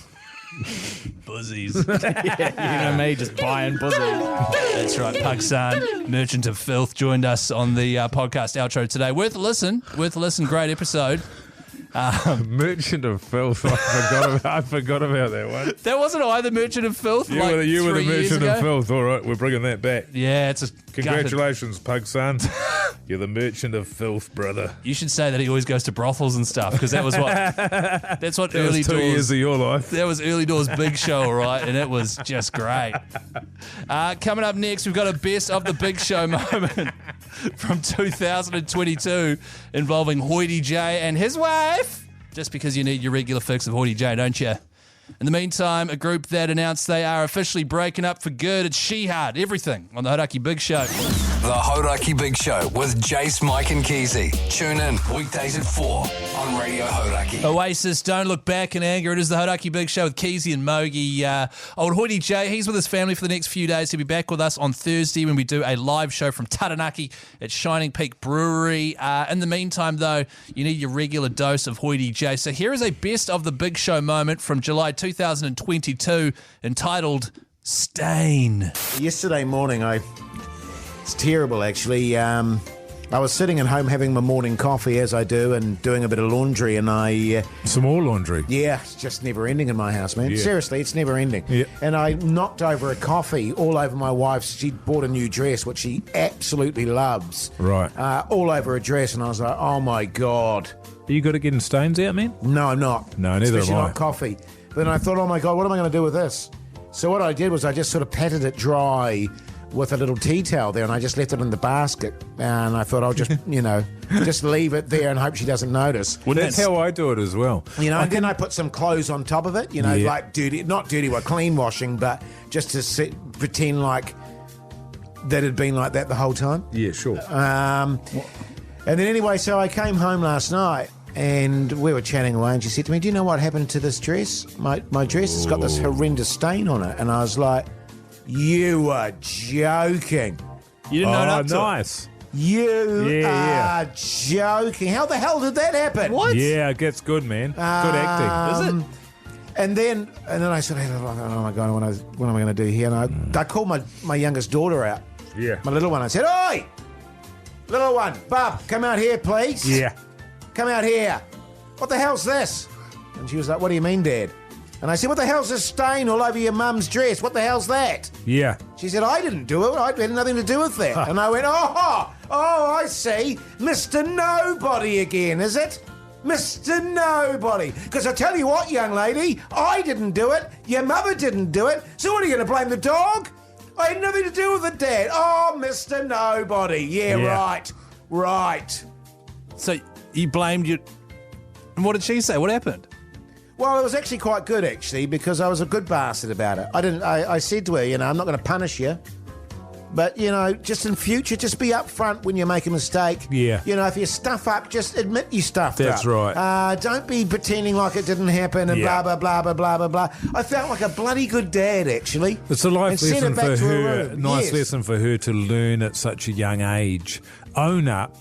Buzzies. me, just buying pussy. That's right. Pugsan, Merchant of Filth, joined us on the podcast outro today. Worth a listen. Great episode. Merchant of filth. I forgot about that one. That wasn't either Merchant of Filth. You were the 3 years merchant ago. of filth. All right, we're bringing that back. Yeah, it's a Congratulations, Pug Son. You're the merchant of filth, brother. You should say that he always goes to brothels and stuff because that was what. That's what That early was 2 doors. years of your life. That was early doors Big Show, all right, and it was just great. Coming up next, we've got a best of the Big Show moment from 2022 involving Hoity J and his wife. Just because you need your regular fix of Hoity J, don't you? In the meantime, a group that announced they are officially breaking up for good. It's She-Hard. Everything on the Hauraki Big Show. The Hauraki Big Show with Jace, Mike, and Keezy. Tune in weekdays at 4 on Radio Hauraki. Oasis, Don't Look Back in Anger. It is the Hauraki Big Show with Keezy and Mogi. Old Hoity J, he's with his family for the next few days. He'll be back with us on Thursday when we do a live show from Taranaki at Shining Peak Brewery. In the meantime, though, you need your regular dose of Hoity J. So here is a best of the Big Show moment from July 2022 entitled Stain. Yesterday morning, it's terrible actually. I was sitting at home having my morning coffee as I do and doing a bit of laundry and Some more laundry. yeah, it's just never ending in my house, man. Yeah. Seriously, it's never ending. Yeah. And I knocked over a coffee all over my wife's. She bought a new dress, which she absolutely loves. Right. All over her dress, and I was like, oh my God. Are you good at getting stains out, man? No, I'm not. No, neither Especially am I. not coffee. Then I thought, oh my God, what am I going to do with this? So what I did was I just sort of patted it dry with a little tea towel there, and I just left it in the basket. And I thought I'll just, just leave it there and hope she doesn't notice. Well, that's how I do it as well. And then I put some clothes on top of it, like not dirty, clean washing, but just to pretend like that had been like that the whole time. Yeah, sure. And then anyway, so I came home last night and we were chatting away, and she said to me, "Do you know what happened to this dress? My dress has got this horrendous stain on it." And I was like, "You are joking." You didn't know that? Nice. You are joking. How the hell did that happen? What? Yeah, it gets good, man. Good acting. Is it? And then I said, "Oh my God, what am I going to do here?" And I called my youngest daughter out. Yeah. My little one. I said, "Oi, little one, Bub, come out here, please." Yeah. "Come out here. What the hell's this?" And she was like, "What do you mean, Dad?" And I said, "What the hell's this stain all over your mum's dress? What the hell's that?" Yeah. She said, "I didn't do it. I had nothing to do with that." And I went, oh, I see. Mr. Nobody again, is it? Mr. Nobody. Because I tell you what, young lady, I didn't do it. Your mother didn't do it. So what are you going to blame the dog? I had nothing to do with it, Dad. Oh, Mr. Nobody. Yeah. Right. So you blamed your... And what did she say? What happened? Well, it was actually quite good, actually, because I was a good bastard about it. I said to her, I'm not going to punish you, but, just in future, just be upfront when you make a mistake. Yeah. If you stuff up, just admit you stuffed up. That's right. Don't be pretending like it didn't happen and blah, blah, blah, blah, blah, blah, blah. I felt like a bloody good dad, actually. It's a life lesson for her. Nice Yes. lesson for her to learn at such a young age. Own up.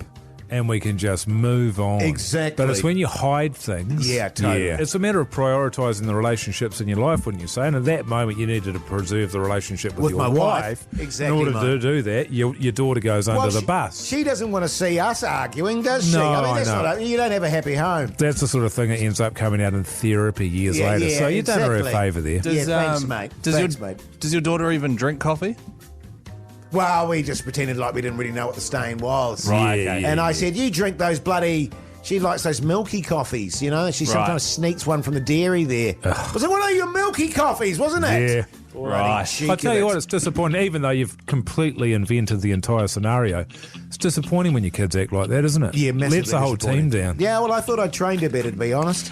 And we can just move on. Exactly. But it's when you hide things. Yeah, totally. Yeah. It's a matter of prioritising the relationships in your life, wouldn't you say? And at that moment, you needed to preserve the relationship with your my wife. Exactly, In order to do that, your daughter goes under the bus. She doesn't want to see us arguing, does she? No, that's I know. you don't have a happy home. That's the sort of thing that ends up coming out in therapy years later. So you've done her a favour there. Thanks, mate. Does your daughter even drink coffee? Well, we just pretended like we didn't really know what the stain was. Right. And I said, "You drink those bloody..." She likes those milky coffees, She sometimes sneaks one from the dairy there. Was it one of your milky coffees, wasn't it? Yeah. Right. I tell you what, it's disappointing, even though you've completely invented the entire scenario. It's disappointing when your kids act like that, isn't it? Yeah, massively Lets the whole team down. Yeah, well, I thought I trained her better, to be honest.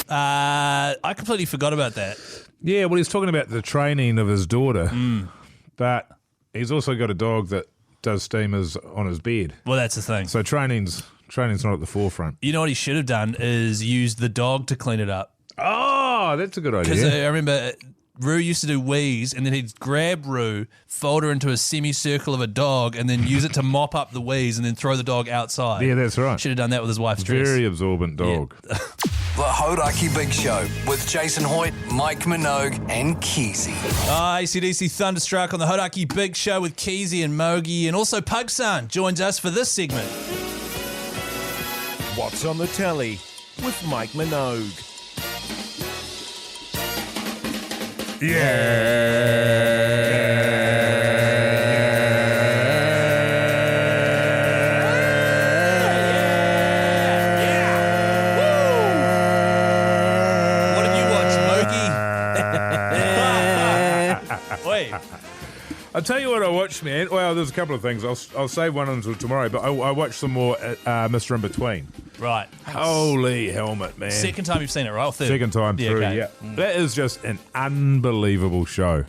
I completely forgot about that. Yeah, well, he's talking about the training of his daughter, but he's also got a dog that does steamers on his bed. Well, that's the thing. So training's not at the forefront. You know what he should have done is use the dog to clean it up. Oh, that's a good idea. Because I remember Roo used to do wheeze, and then he'd grab Roo, fold her into a semicircle of a dog, and then use it to mop up the wheeze, and then throw the dog outside. Yeah, that's right. Should have done that with his wife's dress. Very absorbent dog. The Hauraki Big Show with Jason Hoyt, Mike Minogue, and Keezy. AC/DC Thunderstruck on the Hauraki Big Show with Keezy and Mogi, and also Pugsan joins us for this segment. What's on the telly with Mike Minogue? What did you watch, Mogi? Wait. I'll tell you what I watched, man. Well, there's a couple of things. I'll save one until tomorrow, but I watched some more Mr. In Between. Right. Holy helmet, man. Second time you've seen it, right? Or third? Second time through, okay. yeah. That is just an unbelievable show.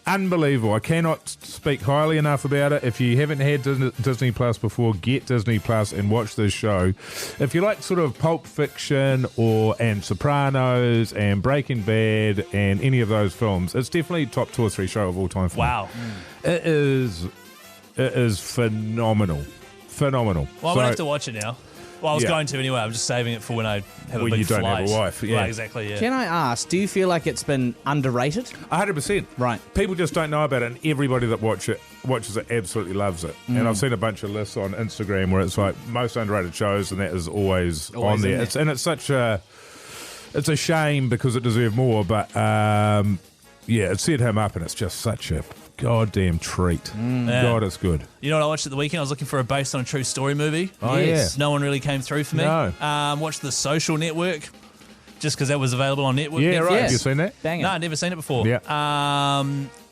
Unbelievable. I cannot speak highly enough about it. If you haven't had Disney Plus before, get Disney Plus and watch this show. If you like sort of Pulp Fiction and Sopranos and Breaking Bad and any of those films, it's definitely top 2 or 3 show of all time for me. Wow. It is phenomenal. Phenomenal. Well, I'm going to have to watch it now. Well, I was going to anyway. I'm just saving it for when I have a big you don't flight. have a wife. Yeah. Right, exactly, yeah. Can I ask, do you feel like it's been underrated? 100%. Right. People just don't know about it, and everybody that watches it absolutely loves it. And I've seen a bunch of lists on Instagram where it's like most underrated shows, and that is always on there. It's a shame because it deserved more, but it set him up, and it's just such a goddamn treat. Yeah. God, it's good. You know what I watched at the weekend? I was looking for a based on a true story movie. Oh, yes. No one really came through for me. No. Watched The Social Network, just because that was available on Network. Yeah, Netflix. right. Have you seen that? Bang it. No, I'd never seen it before. Yeah.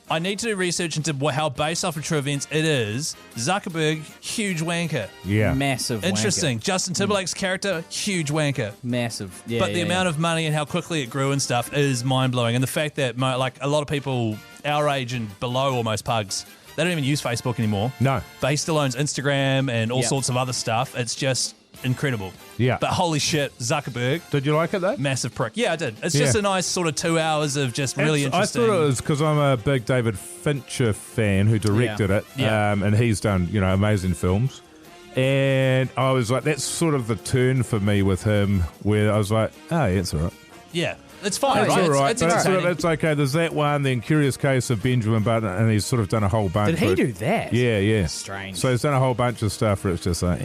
I need to do research into how based off of true events it is. Zuckerberg, huge wanker. Yeah. Massive Interesting. wanker. Justin Timberlake's character, huge wanker. Massive. Yeah, But the amount of money and how quickly it grew and stuff is mind-blowing. And the fact that, like, a lot of people our age and below almost pugs, they don't even use Facebook anymore. No. But he still owns Instagram and all Yeah. sorts of other stuff. It's just incredible. Yeah. But holy shit, Zuckerberg. Did you like it, though? Massive prick. Yeah, I did. It's just a nice sort of 2 hours of just really interesting. I thought it was because I'm a big David Fincher fan who directed it, Yeah. and he's done, amazing films. And I was like, that's sort of the turn for me with him, where I was like, oh, yeah, it's all right. Yeah. It's fine, It's right? all right. It's but entertaining. it's okay. There's that one, then Curious Case of Benjamin Button, and he's sort of done a whole bunch. Did he where- do that? Yeah. Strange. So he's done a whole bunch of stuff where it's just like,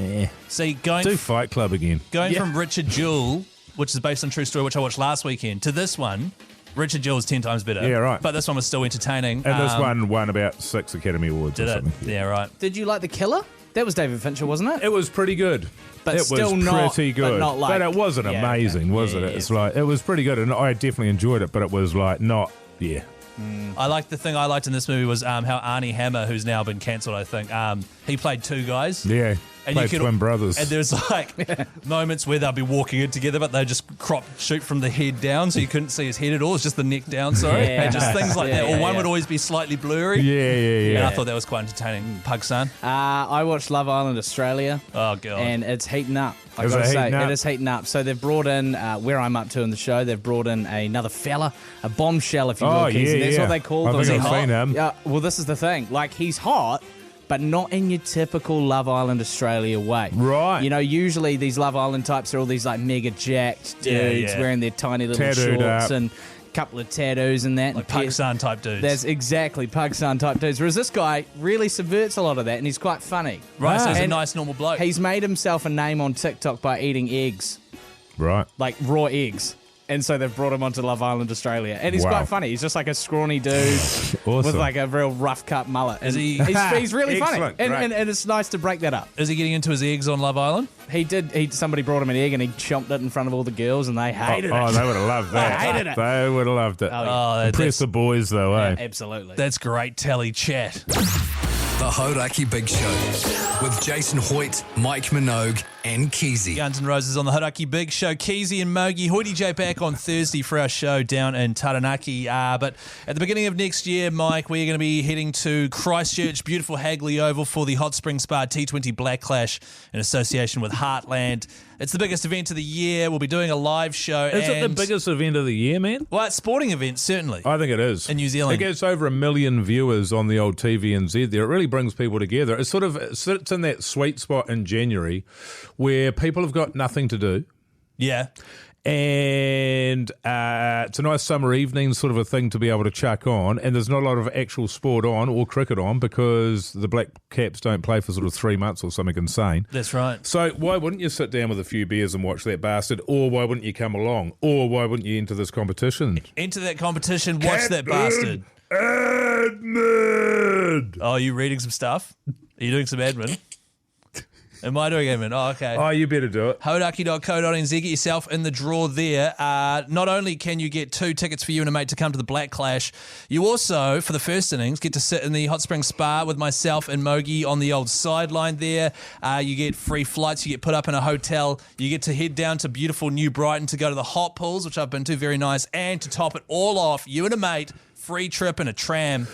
See, going do Fight Club again. from Richard Jewell, which is based on true story, which I watched last weekend, to this one, Richard Jewell is 10 times better. Yeah, right. But this one was still entertaining. And this one won about 6 Academy Awards did or it? something. Yeah, right. Did you like The Killer? That was David Fincher, wasn't it? It was pretty good. But it still was not- pretty good. but not like- it wasn't Yeah, amazing, okay. was Yeah, it? yeah, It's yeah. like, it was pretty good, and I definitely enjoyed it, but it was like not, I liked the thing I liked in this movie was how Arnie Hammer, who's now been cancelled, I think, he played two guys. Yeah. And Played twin brothers. And there's like moments where they'll be walking in together, but they just shoot from the head down, so you couldn't see his head at all. It's just the neck down, sorry. Yeah, and just nice. things like Yeah, that. Or yeah, one yeah. would always be slightly blurry. Yeah. And I thought that was quite entertaining. Pug son. I watched Love Island Australia. Oh, God. And it's heating up. I Is gotta it say, heating up? it is heating up. So they've brought in, where I'm up to in the show, they've brought in another fella, a bombshell, if you will. Oh, Casey. yeah, That's yeah. what they call I them. think I've Hot? seen him. Yeah, well, this is the thing. Like, he's hot, but not in your typical Love Island Australia way. Right. You know, usually these Love Island types are all these, like, mega jacked dudes Yeah. wearing their tiny little Tattooed shorts up. and a couple of tattoos and that. Like and Pakistan type dudes. That's exactly Pakistan type dudes. Whereas this guy really subverts a lot of that, and he's quite funny. right, so he's a And nice normal bloke. He's made himself a name on TikTok by eating eggs, Right. like raw eggs. And so they've brought him onto Love Island Australia. And he's Wow. quite funny. He's just like a scrawny dude with Awesome. like a real rough cut mullet. And he- he's really funny. Excellent, And, great. and it's nice to break that up. Is he getting into his eggs on Love Island? Somebody brought him an egg and he chomped it in front of all the girls and they hated Oh, it. they would have loved that. They hated it. They would have loved it. Oh, Impress that's, the boys, though, eh? Absolutely. that's great telly chat. The Hauraki Big Show with Jason Hoyt, Mike Minogue, and Keezy. Guns N' Roses on the Hauraki Big Show. Keezy and Mogi. Hoity J back on Thursday for our show down in Taranaki. But at the beginning of next year, Mike, we're going to be heading to Christchurch, beautiful Hagley Oval for the Hot Spring Spa T20 Black Clash in association with Heartland. It's the biggest event of the year. We'll be doing a live show. Is it the biggest event of the year, man? Well, it's sporting event, certainly. I think it is. In New Zealand. It gets over 1 million viewers on the old TVNZ there. It really brings people together. It sits in that sweet spot in January where people have got nothing to do. Yeah. And it's a nice summer evening sort of a thing to be able to chuck on, and there's not a lot of actual sport on or cricket on because the Black Caps don't play for sort of 3 months or something insane. That's right. So why wouldn't you sit down with a few beers and watch that bastard, or why wouldn't you come along, or why wouldn't you enter this competition? Enter that competition, watch that bastard. Admin! Oh, are you reading some stuff? Are you doing some admin? Am I doing admin? Oh, okay. Oh, you better do it. Hauraki.co.nz, get yourself in the draw there. Not only can you get 2 tickets for you and a mate to come to the Black Clash, you also, for the first innings, get to sit in the Hot Spring Spa with myself and Mogi on the old sideline there. You get free flights, you get put up in a hotel, you get to head down to beautiful New Brighton to go to the hot pools, which I've been to, very nice, and to top it all off, you and a mate, free trip in a tram,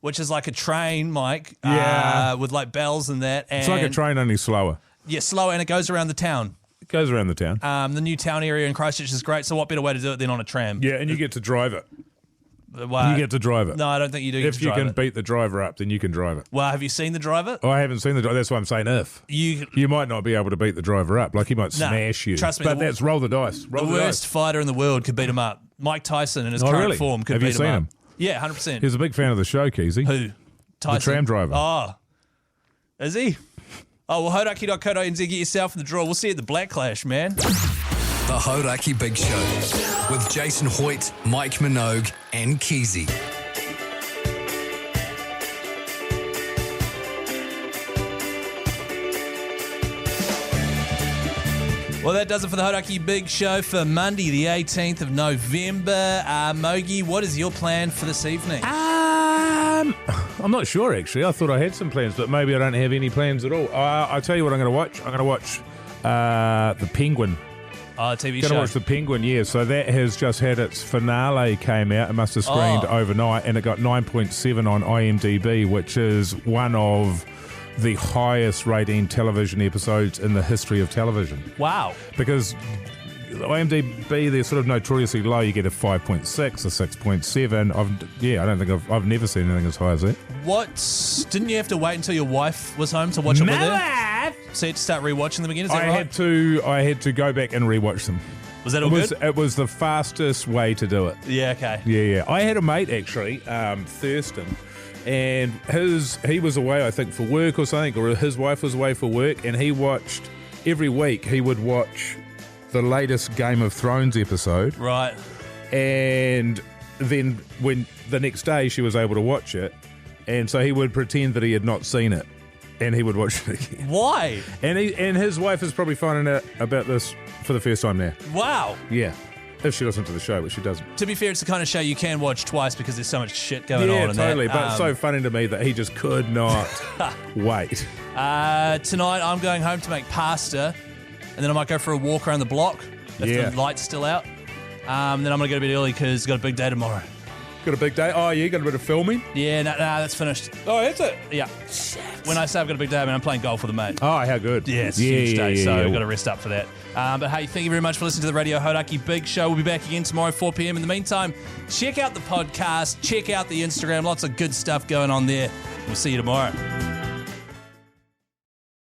which is like a train, Mike, with like bells and that. And It's like a train, only slower. yeah, slower, and it goes around the town. It goes around the town. The new town area in Christchurch is great, so what better way to do it than on a tram? Yeah, and you get to drive it. Well, You get to drive it. No, I don't think you do get If to you drive can it. beat the driver up, then you can drive it. Well, have you seen the driver? Oh, I haven't seen the driver. That's why I'm saying if. You might not be able to beat the driver up. Like, he might Nah, smash you. trust me, But the- that's roll the dice. Roll The the worst dice. fighter in the world could beat him up. Mike Tyson in his Oh, current really? form could Have beat you seen him up. him? Yeah, 100%. He's a big fan of the show, Keezy. Who? Tyson? The tram driver. Oh. Is he? Oh, well, Hauraki.co.nz, get yourself in the draw. We'll see you at the Black Clash, man. The Hauraki Big Show with Jason Hoyt, Mike Minogue, and Keezy. Well, that does it for the Hauraki Big Show for Monday, the 18th of November. Mogi, what is your plan for this evening? I'm not sure, actually. I thought I had some plans, but maybe I don't have any plans at all. I'll tell you what I'm going to watch. I'm going to watch The Penguin. Oh, TV show. Going to watch The Penguin, yeah. So that has just had its finale came out. It must have screened overnight, and it got 9.7 on IMDb, which is one of the highest rating television episodes in the history of television. Wow. Because IMDb, they're sort of notoriously low. You get a 5.6, a 6.7. I don't think I've never seen anything as high as that. What? Didn't you have to wait until your wife was home to watch it with her? So you had to start rewatching them again? Is that right? I had to go back and rewatch them. Was that all good? It was the fastest way to do it. Yeah, okay. Yeah. I had a mate, actually, Thurston, and he was away, I think, for work or something, or his wife was away for work, and he watched, every week, he would watch the latest Game of Thrones episode. Right. And then when the next day she was able to watch it, and so he would pretend that he had not seen it, and he would watch it again. Why? And his wife is probably finding out about this for the first time now. Wow. Yeah. If she listens to the show, which she doesn't. To be fair, it's the kind of show you can watch twice because there's so much shit going on. Yeah, totally. But it's so funny to me that he just could not wait. Tonight I'm going home to make pasta, and then I might go for a walk around the block if the light's still out. Then I'm going to go to bed early because I've got a big day tomorrow. Got a big day? Oh, yeah, got a bit of filming? Yeah, no, that's finished. Oh, is it? Yeah. Shit. When I say I've got a big day, I mean I'm playing golf with a mate. Oh, how good. Yeah, it's a huge day, so I've got to rest up for that. But hey, thank you very much for listening to the Radio Hauraki Big Show. We'll be back again tomorrow, 4 p.m. In the meantime, check out the podcast, check out the Instagram. Lots of good stuff going on there. We'll see you tomorrow.